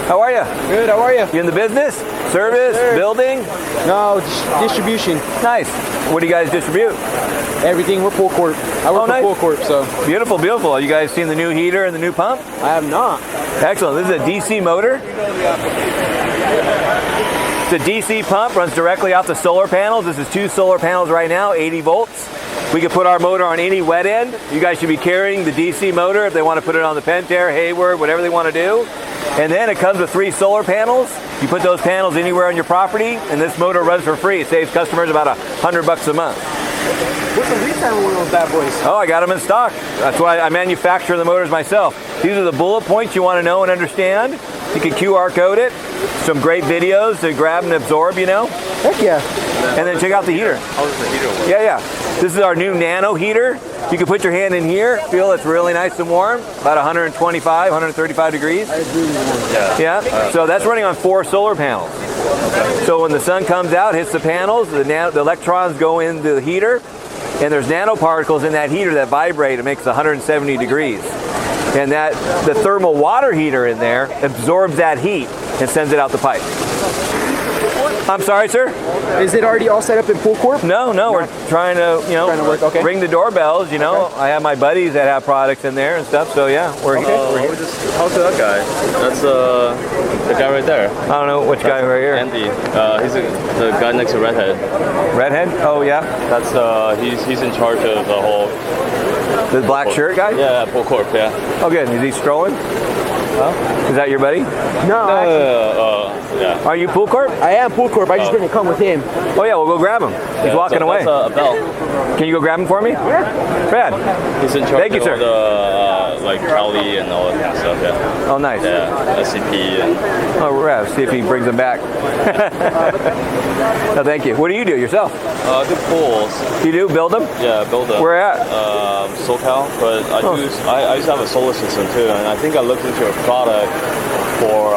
How are you? Good, how are you? You in the business? Service? Yes, building? No, distribution. Nice. What do you guys distribute? Everything. We're Pool Corp. I work for Pool Corp, so. Beautiful, beautiful. Are you guys seeing the new heater and the new pump? I have not. Excellent. This is a DC motor. It's a DC pump, runs directly off the solar panels. This is 2 solar panels right now, 80 volts. We can put our motor on any wet end. You guys should be carrying the DC motor if they want to put it on the Pentair, Hayward, whatever they want to do. And then it comes with 3 solar panels. You put those panels anywhere on your property, and this motor runs for free. It saves customers about $100 a month. What's the lead time on one of those bad boys? Oh, I got them in stock. That's why I manufacture the motors myself. These are the bullet points you want to know and understand. You can QR code it. Some great videos to grab and absorb, you know. Heck yeah. And then check out the heater. How does the heater work? Yeah. This is our new Nano heater. You can put your hand in here, feel it's really nice and warm, about 125, 135 degrees. Yeah. So that's running on 4 solar panels. So when the sun comes out, hits the panels, the electrons go into the heater, and there's nanoparticles in that heater that vibrate. It makes 170 degrees. And the thermal water heater in there absorbs that heat and sends it out the pipe. I'm sorry, sir? Is it already all set up in Pool Corp? No, we're trying to, work, okay. ring the doorbells, you know. Okay. I have my buddies that have products in there and stuff, so yeah, we're here. How's that guy? That's the guy right there. I don't know which guy right here. Andy. He's the guy next to Redhead. Redhead? Oh, yeah. That's he's in charge of the whole. The black shirt guy? Yeah, Pool Corp. Yeah. Oh, good. Is he strolling? Huh? Is that your buddy? No, yeah. Are you Pool Corp? I am Pool Corp. I just didn't come with him. Oh, yeah, we'll go grab him. He's walking away. That's a bell. Can you go grab him for me? Yeah. Brad. He's in charge Thank you, of sir. all the like Cali and all that stuff. Yeah. Oh, nice. Yeah. SCP and. Oh, Rev, see if he brings them back. No, thank you. What do you do yourself? I do pools. You do? Build them? Yeah, build them. Where at? SoCal, but I used to have a solar system too, and I think I looked into a product for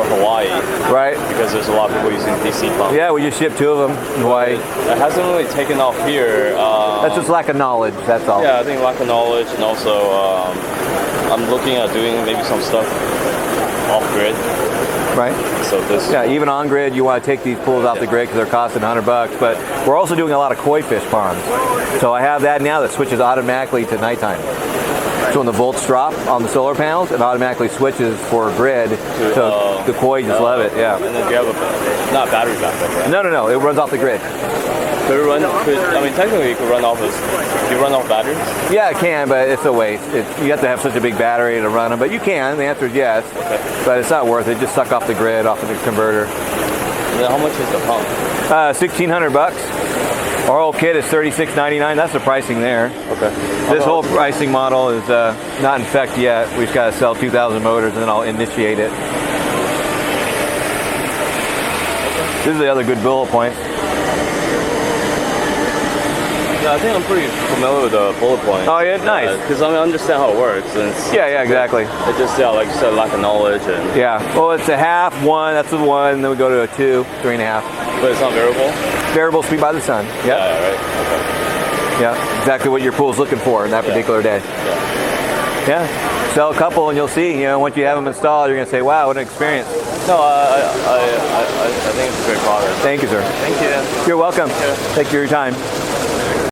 Hawaii. Right. Because there's a lot of people using DC pumps. Yeah, we just shipped 2 of them in Hawaii. It hasn't really taken off here. That's just lack of knowledge, that's all. Yeah, I think lack of knowledge, and also I'm looking at doing maybe some stuff off grid. Right. So this. Yeah, even on grid, you want to take these pools off the grid because they're costing $100. But we're also doing a lot of koi fish ponds. So I have that now that switches automatically to nighttime. So when the volts drop on the solar panels, it automatically switches for grid. So the koi just love it. Yeah. And then you have not battery backup, right? No. It runs off the grid. Technically, you could run off batteries. Yeah, it can, but it's a waste. You have to have such a big battery to run them, but you can. The answer is yes, but it's not worth it. Just suck off the grid, off of the converter. And then how much is the pump? $1,600. Our whole kit is $36.99. That's the pricing there. Okay. This whole pricing model is not in effect yet. We've got to sell 2,000 motors, and then I'll initiate it. This is the other good bullet point. Yeah, I think I'm pretty familiar with the bullet point. Oh, yeah, nice. Because I understand how it works. And Yeah, exactly. It just, like you said, lack of knowledge. And Yeah, well, it's a half, 1, that's a 1, then we go to a 2, 3.5. But it's not variable? Variable speed by the sun. Yep. Yeah, right. Okay. Yeah, exactly what your pool's looking for in that particular day. Yeah. Sell a couple and you'll see, once you have them installed, you're going to say, wow, what an experience. No, I think it's a great product. Thank you, sir. Thank you. You're welcome. Thank you for your time.